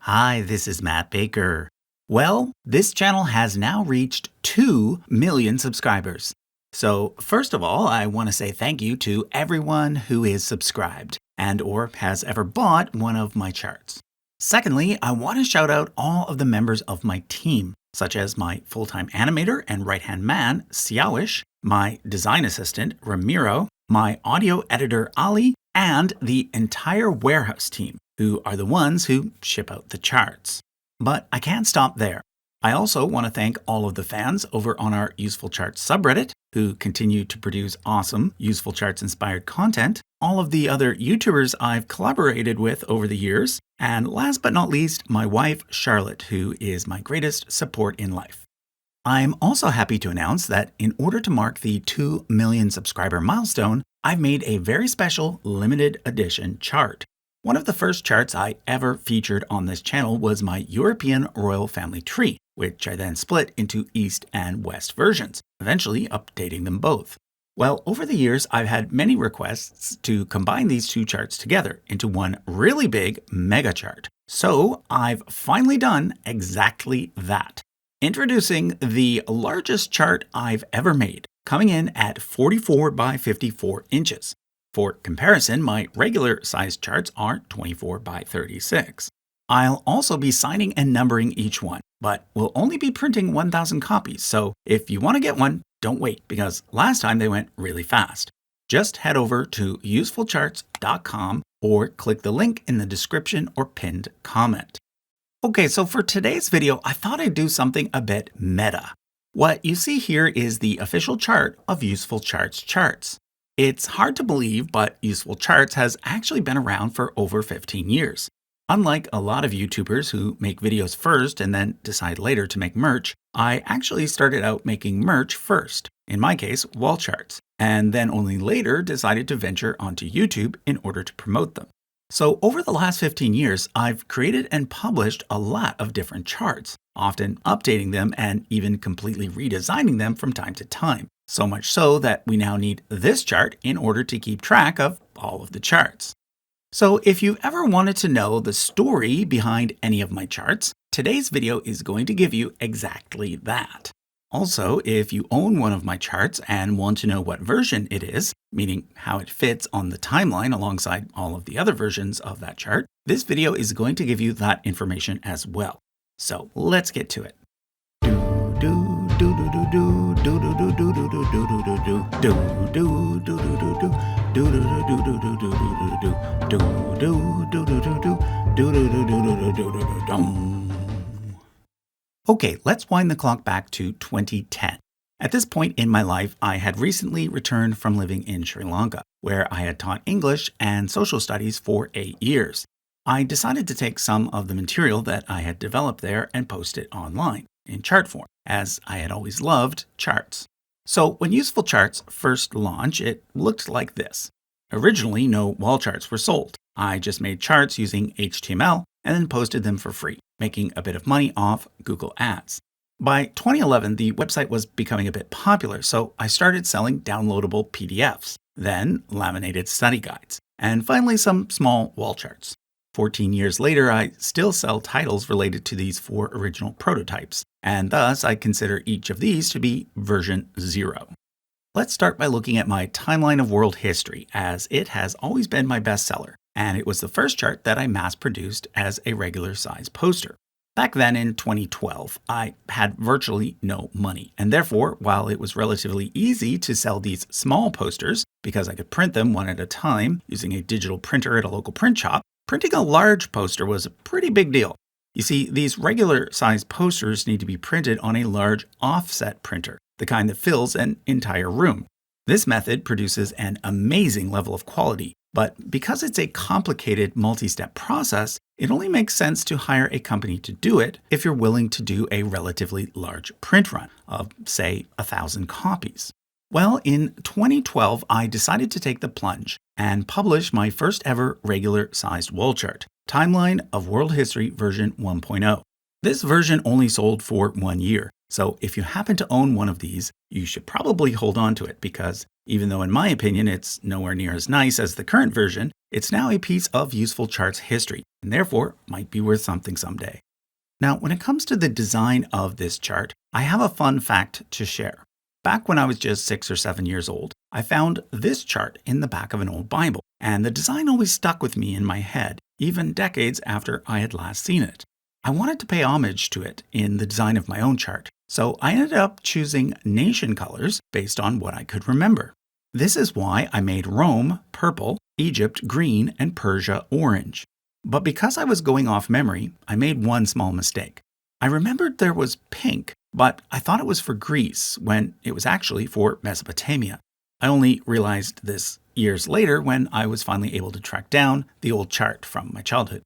Hi, this is Matt Baker. Well, this channel has now reached 2 million subscribers. So first of all, I want to say thank you to everyone who is subscribed and/or has ever bought one of my charts. Secondly, I want to shout out all of the members of my team, such as my full-time animator and right-hand man, Syawish, my design assistant, Ramiro, my audio editor, Ali, and the entire warehouse team, who are the ones who ship out the charts. But I can't stop there. I also want to thank all of the fans over on our Useful Charts subreddit, who continue to produce awesome Useful Charts inspired content, all of the other YouTubers I've collaborated with over the years, and last but not least, my wife, Charlotte, who is my greatest support in life. I'm also happy to announce that in order to mark the 2 million subscriber milestone, I've made a very special limited edition chart. One of the first charts I ever featured on this channel was my European royal family tree, which I then split into East and West versions, eventually updating them both. Well, over the years, I've had many requests to combine these two charts together into one really big mega chart. So I've finally done exactly that. Introducing the largest chart I've ever made, coming in at 44 by 54 inches. For comparison, my regular sized charts are 24 by 36. I'll also be signing and numbering each one, but we'll only be printing 1,000 copies, so if you want to get one, don't wait, because last time they went really fast. Just head over to UsefulCharts.com or click the link in the description or pinned comment. Okay, so for today's video, I thought I'd do something a bit meta. What you see here is the official chart of Useful Charts charts. It's hard to believe, but Useful Charts has actually been around for over 15 years. Unlike a lot of YouTubers who make videos first and then decide later to make merch, I actually started out making merch first, in my case, wall charts, and then only later decided to venture onto YouTube in order to promote them. So over the last 15 years, I've created and published a lot of different charts, often updating them and even completely redesigning them from time to time. So much so that we now need this chart in order to keep track of all of the charts. So if you've ever wanted to know the story behind any of my charts, today's video is going to give you exactly that. Also, if you own one of my charts and want to know what version it is, meaning how it fits on the timeline alongside all of the other versions of that chart, this video is going to give you that information as well. So let's get to it. Okay, let's wind the clock back to 2010. At this point in my life, I had recently returned from living in Sri Lanka, where I had taught English and social studies for 8 years. I decided to take some of the material that I had developed there and post it online in chart form, as I had always loved charts. So when Useful Charts first launched, it looked like this. Originally, no wall charts were sold. I just made charts using HTML and then posted them for free, making a bit of money off Google Ads. By 2011, the website was becoming a bit popular, so I started selling downloadable PDFs, then laminated study guides, and finally some small wall charts. 14 years later, I still sell titles related to these 4 original prototypes, and thus I consider each of these to be version 0. Let's start by looking at my timeline of world history, as it has always been my bestseller, and it was the first chart that I mass-produced as a regular size poster. Back then in 2012, I had virtually no money, and therefore, while it was relatively easy to sell these small posters because I could print them one at a time using a digital printer at a local print shop, printing a large poster was a pretty big deal. You see, these regular-sized posters need to be printed on a large offset printer, the kind that fills an entire room. This method produces an amazing level of quality, but because it's a complicated multi-step process, it only makes sense to hire a company to do it if you're willing to do a relatively large print run of, say, 1,000 copies. Well, in 2012, I decided to take the plunge and publish my first ever regular-sized wall chart, Timeline of World History version 1.0. This version only sold for 1 year, so if you happen to own one of these, you should probably hold on to it because even though in my opinion it's nowhere near as nice as the current version, it's now a piece of Useful Charts history, and therefore might be worth something someday. Now, when it comes to the design of this chart, I have a fun fact to share. Back when I was just 6 or 7 years old, I found this chart in the back of an old Bible, and the design always stuck with me in my head, even decades after I had last seen it. I wanted to pay homage to it in the design of my own chart, so I ended up choosing nation colors based on what I could remember. This is why I made Rome purple, Egypt green, and Persia orange. But because I was going off memory, I made one small mistake. I remembered there was pink, but I thought it was for Greece when it was actually for Mesopotamia. I only realized this years later when I was finally able to track down the old chart from my childhood.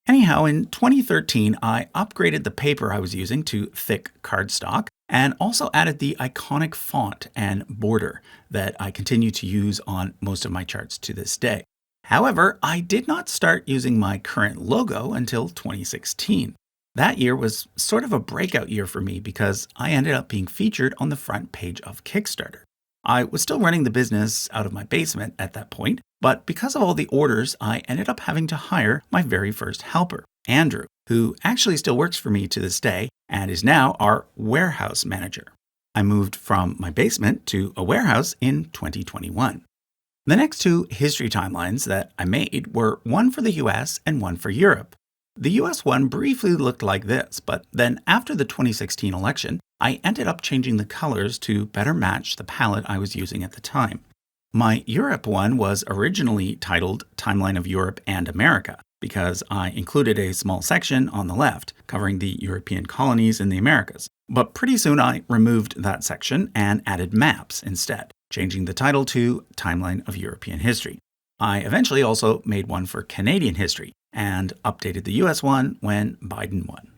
Anyhow, in 2013, I upgraded the paper I was using to thick cardstock and also added the iconic font and border that I continue to use on most of my charts to this day. However, I did not start using my current logo until 2016. That year was sort of a breakout year for me because I ended up being featured on the front page of Kickstarter. I was still running the business out of my basement at that point, but because of all the orders, I ended up having to hire my very first helper, Andrew, who actually still works for me to this day and is now our warehouse manager. I moved from my basement to a warehouse in 2021. The next two history timelines that I made were one for the US and one for Europe. The US one briefly looked like this, but then after the 2016 election, I ended up changing the colors to better match the palette I was using at the time. My Europe one was originally titled Timeline of Europe and America because I included a small section on the left covering the European colonies in the Americas. But pretty soon I removed that section and added maps instead, changing the title to Timeline of European History. I eventually also made one for Canadian history and updated the US one when Biden won.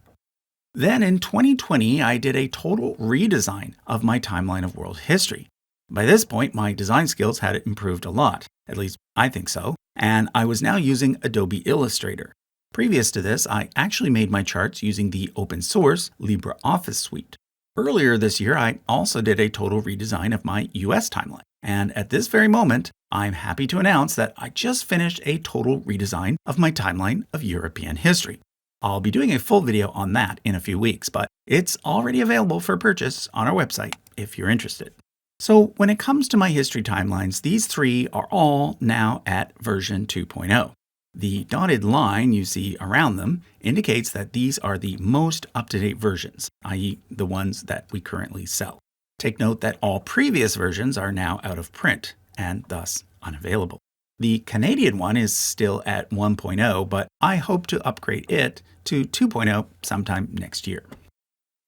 Then in 2020, I did a total redesign of my timeline of world history. By this point, my design skills had improved a lot, at least I think so, and I was now using Adobe Illustrator. Previous to this, I actually made my charts using the open source LibreOffice suite. Earlier this year, I also did a total redesign of my US timeline. And at this very moment, I'm happy to announce that I just finished a total redesign of my timeline of European history. I'll be doing a full video on that in a few weeks, but it's already available for purchase on our website if you're interested. So when it comes to my history timelines, these three are all now at version 2.0. The dotted line you see around them indicates that these are the most up-to-date versions, i.e. the ones that we currently sell. Take note that all previous versions are now out of print and thus unavailable. The Canadian one is still at 1.0, but I hope to upgrade it to 2.0 sometime next year.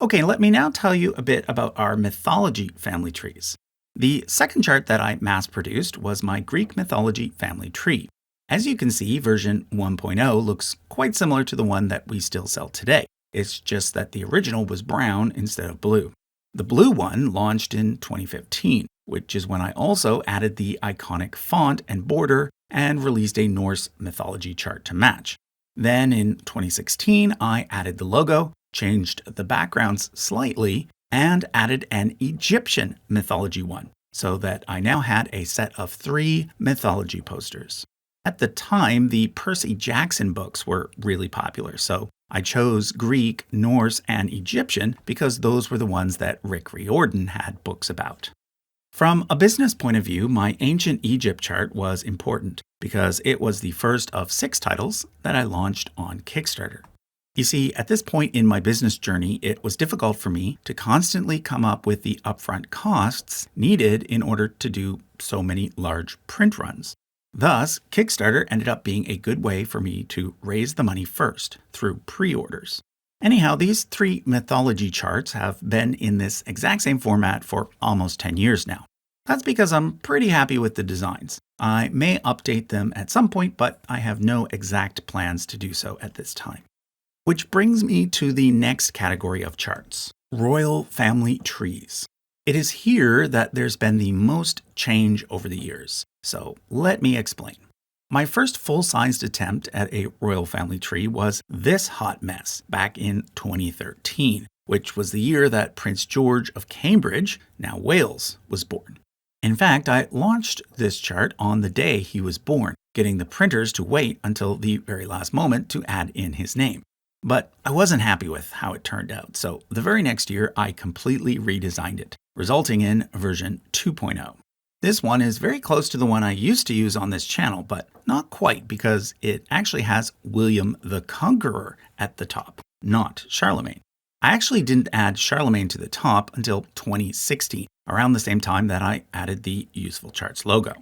Okay, let me now tell you a bit about our mythology family trees. The second chart that I mass-produced was my Greek mythology family tree. As you can see, version 1.0 looks quite similar to the one that we still sell today. It's just that the original was brown instead of blue. The blue one launched in 2015, which is when I also added the iconic font and border and released a Norse mythology chart to match. Then in 2016, I added the logo, changed the backgrounds slightly, and added an Egyptian mythology one, so that I now had a set of 3 mythology posters. At the time, the Percy Jackson books were really popular, so I chose Greek, Norse, and Egyptian because those were the ones that Rick Riordan had books about. From a business point of view, my Ancient Egypt chart was important because it was the first of 6 titles that I launched on Kickstarter. You see, at this point in my business journey, it was difficult for me to constantly come up with the upfront costs needed in order to do so many large print runs. Thus, Kickstarter ended up being a good way for me to raise the money first through pre-orders. Anyhow, these 3 mythology charts have been in this exact same format for almost 10 years now. That's because I'm pretty happy with the designs. I may update them at some point, but I have no exact plans to do so at this time. Which brings me to the next category of charts, royal family trees. It is here that there's been the most change over the years. So let me explain. My first full-sized attempt at a royal family tree was this hot mess back in 2013, which was the year that Prince George of Cambridge, now Wales, was born. In fact, I launched this chart on the day he was born, getting the printers to wait until the very last moment to add in his name. But I wasn't happy with how it turned out, so the very next year I completely redesigned it, resulting in version 2.0. This one is very close to the one I used to use on this channel, but not quite because it actually has William the Conqueror at the top, not Charlemagne. I actually didn't add Charlemagne to the top until 2016, around the same time that I added the UsefulCharts logo.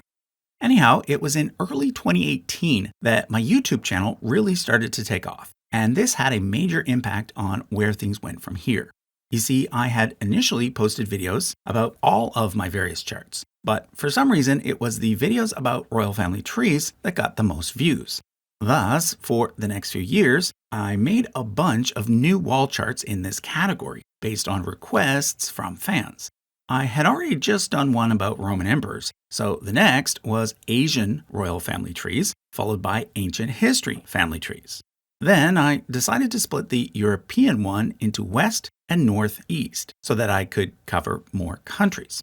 Anyhow, it was in early 2018 that my YouTube channel really started to take off, and this had a major impact on where things went from here. You see, I had initially posted videos about all of my various charts, but for some reason it was the videos about royal family trees that got the most views. Thus, for the next few years, I made a bunch of new wall charts in this category based on requests from fans. I had already just done one about Roman emperors, so the next was Asian royal family trees, followed by ancient history family trees. Then I decided to split the European one into West and Northeast so that I could cover more countries.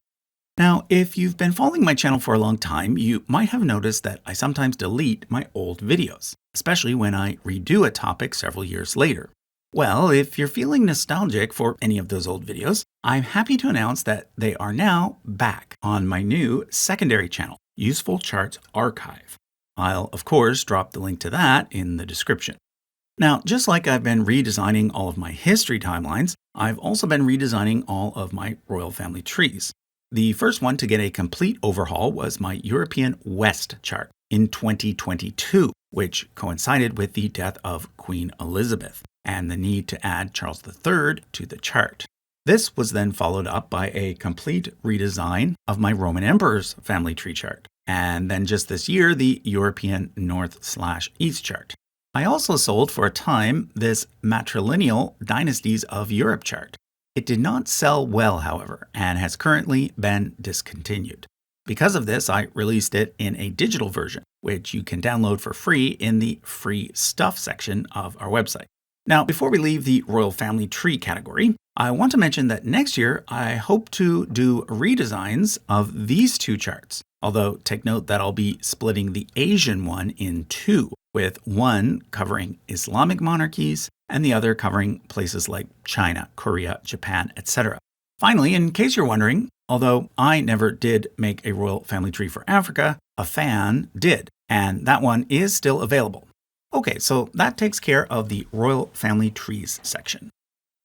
Now, if you've been following my channel for a long time, you might have noticed that I sometimes delete my old videos, especially when I redo a topic several years later. Well, if you're feeling nostalgic for any of those old videos, I'm happy to announce that they are now back on my new secondary channel, UsefulCharts Archive. I'll, of course, drop the link to that in the description. Now, just like I've been redesigning all of my history timelines, I've also been redesigning all of my royal family trees. The first one to get a complete overhaul was my European West chart in 2022, which coincided with the death of Queen Elizabeth and the need to add Charles III to the chart. This was then followed up by a complete redesign of my Roman emperors family tree chart, and then just this year, the European North/East chart. I also sold for a time this matrilineal Dynasties of Europe chart. It did not sell well, however, and has currently been discontinued. Because of this, I released it in a digital version, which you can download for free in the free stuff section of our website. Now, before we leave the royal family tree category, I want to mention that next year I hope to do redesigns of these two charts. Although take note that I'll be splitting the Asian one in two, with one covering Islamic monarchies and the other covering places like China, Korea, Japan, etc. Finally, in case you're wondering, although I never did make a royal family tree for Africa, a fan did, and that one is still available. Okay, so that takes care of the royal family trees section.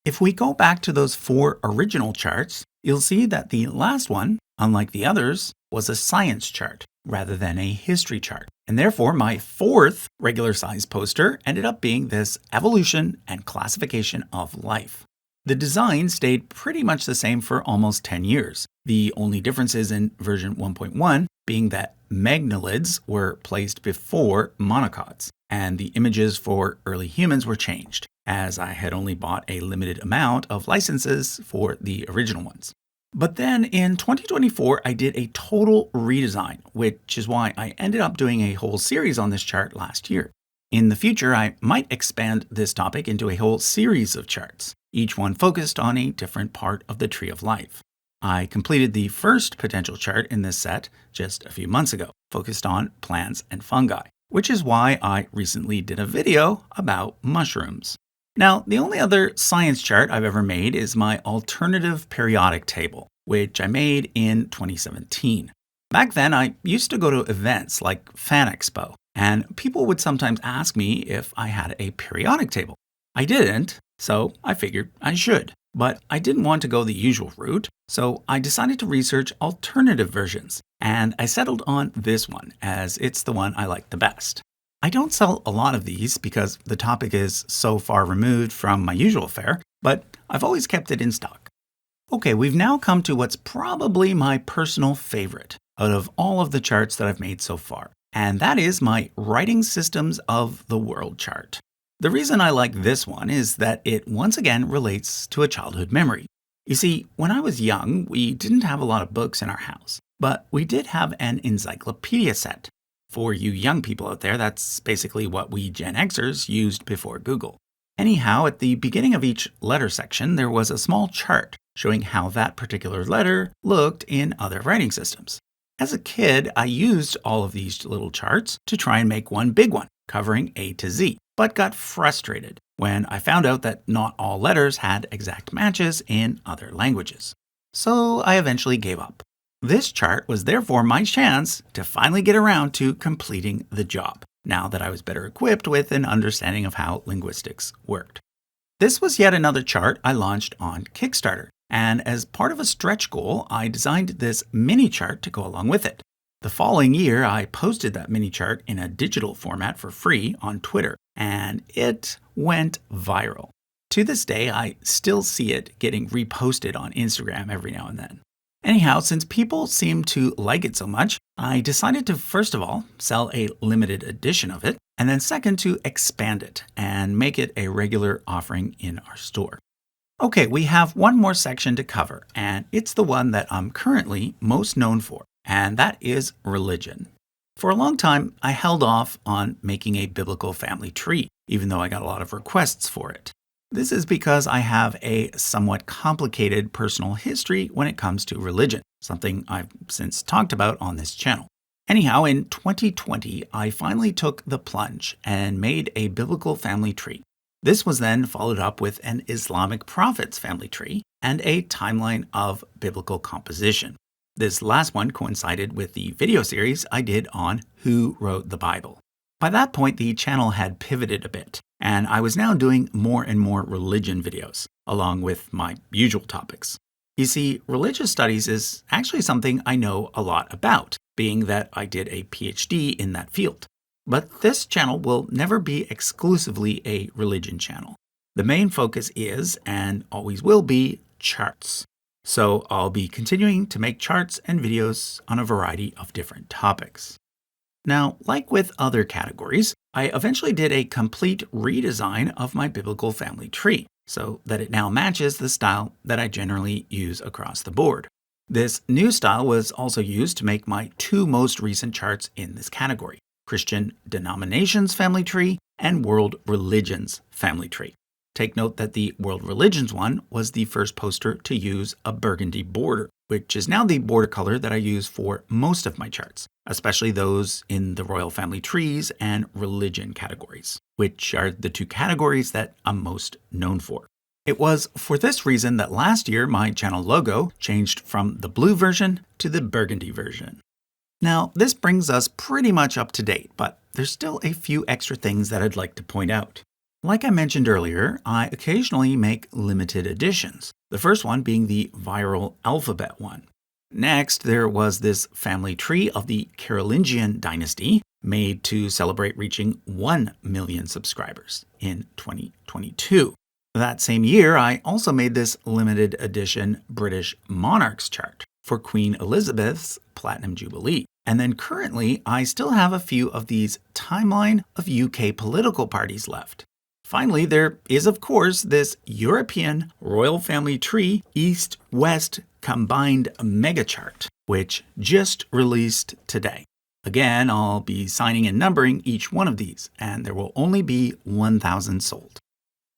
If we go back to those 4 original charts, you'll see that the last one, unlike the others, was a science chart rather than a history chart. And therefore, my 4th regular size poster ended up being this evolution and classification of life. The design stayed pretty much the same for almost 10 years. The only differences in version 1.1 being that magnolids were placed before monocots, and the images for early humans were changed, as I had only bought a limited amount of licenses for the original ones. But then in 2024, I did a total redesign, which is why I ended up doing a whole series on this chart last year. In the future, I might expand this topic into a whole series of charts, each one focused on a different part of the tree of life. I completed the first potential chart in this set just a few months ago, focused on plants and fungi, which is why I recently did a video about mushrooms. Now, the only other science chart I've ever made is my alternative periodic table, which I made in 2017. Back then, I used to go to events like Fan Expo, and people would sometimes ask me if I had a periodic table. I didn't, so I figured I should. But I didn't want to go the usual route, so I decided to research alternative versions, and I settled on this one as it's the one I like the best. I don't sell a lot of these because the topic is so far removed from my usual fare, but I've always kept it in stock. Okay, we've now come to what's probably my personal favorite out of all of the charts that I've made so far, and that is my Writing Systems of the World chart. The reason I like this one is that it once again relates to a childhood memory. You see, when I was young, we didn't have a lot of books in our house, but we did have an encyclopedia set. For you young people out there, that's basically what we Gen Xers used before Google. Anyhow, at the beginning of each letter section, there was a small chart showing how that particular letter looked in other writing systems. As a kid, I used all of these little charts to try and make one big one, covering A to Z, but got frustrated when I found out that not all letters had exact matches in other languages. So I eventually gave up. This chart was therefore my chance to finally get around to completing the job, now that I was better equipped with an understanding of how linguistics worked. This was yet another chart I launched on Kickstarter, and as part of a stretch goal, I designed this mini chart to go along with it. The following year, I posted that mini chart in a digital format for free on Twitter, and it went viral. To this day, I still see it getting reposted on Instagram every now and then. Anyhow, since people seem to like it so much, I decided to first of all sell a limited edition of it, and then second to expand it and make it a regular offering in our store. Okay, we have one more section to cover, and it's the one that I'm currently most known for, and that is religion. For a long time, I held off on making a biblical family tree, even though I got a lot of requests for it. This is because I have a somewhat complicated personal history when it comes to religion, something I've since talked about on this channel. Anyhow, in 2020, I finally took the plunge and made a biblical family tree. This was then followed up with an Islamic prophets family tree and a timeline of biblical composition. This last one coincided with the video series I did on Who Wrote the Bible. By that point, the channel had pivoted a bit, and I was now doing more and more religion videos, along with my usual topics. You see, religious studies is actually something I know a lot about, being that I did a PhD in that field. But this channel will never be exclusively a religion channel. The main focus is, and always will be, charts. So I'll be continuing to make charts and videos on a variety of different topics. Now, like with other categories, I eventually did a complete redesign of my biblical family tree so that it now matches the style that I generally use across the board. This new style was also used to make my two most recent charts in this category, Christian Denominations Family Tree and World Religions Family Tree. Take note that the World Religions one was the first poster to use a burgundy border, which is now the border color that I use for most of my charts, especially those in the Royal Family Trees and Religion categories, which are the two categories that I'm most known for. It was for this reason that last year my channel logo changed from the blue version to the burgundy version. Now, this brings us pretty much up to date, but there's still a few extra things that I'd like to point out. Like I mentioned earlier, I occasionally make limited editions, the first one being the viral alphabet one. Next, there was this family tree of the Carolingian dynasty made to celebrate reaching 1 million subscribers in 2022. That same year, I also made this limited edition British monarchs chart for Queen Elizabeth's Platinum Jubilee. And then currently, I still have a few of these timeline of UK political parties left. Finally, there is, of course, this European Royal Family Tree East-West Combined Mega Chart, which just released today. Again, I'll be signing and numbering each one of these, and there will only be 1,000 sold.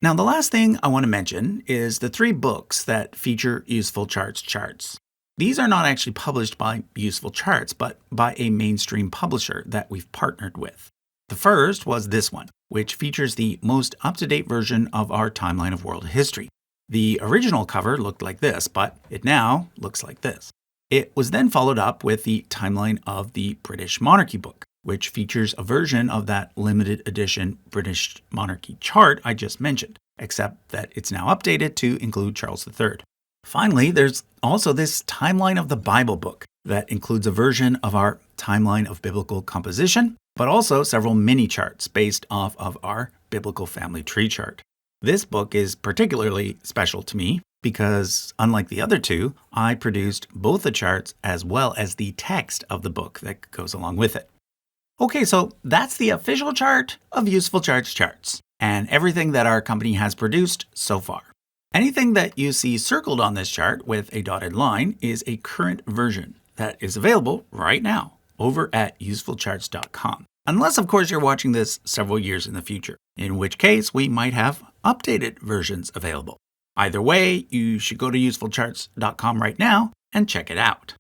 Now, the last thing I want to mention is the 3 books that feature UsefulCharts charts. These are not actually published by UsefulCharts, but by a mainstream publisher that we've partnered with. The first was this one, which features the most up-to-date version of our timeline of world history. The original cover looked like this, but it now looks like this. It was then followed up with the timeline of the British Monarchy book, which features a version of that limited edition British Monarchy chart I just mentioned, except that it's now updated to include Charles III. Finally, there's also this timeline of the Bible book that includes a version of our timeline of biblical composition, but also several mini charts based off of our biblical family tree chart. This book is particularly special to me because, unlike the other two, I produced both the charts as well as the text of the book that goes along with it. Okay, so that's the official chart of UsefulCharts charts and everything that our company has produced so far. Anything that you see circled on this chart with a dotted line is a current version that is available right now over at UsefulCharts.com. Unless, of course, you're watching this several years in the future, in which case we might have updated versions available. Either way, you should go to UsefulCharts.com right now and check it out.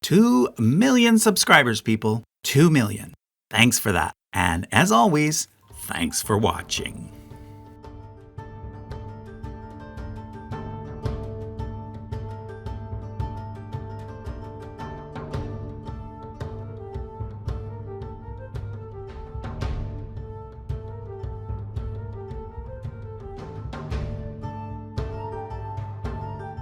2 million subscribers, people. 2 million. Thanks for that. And as always, thanks for watching.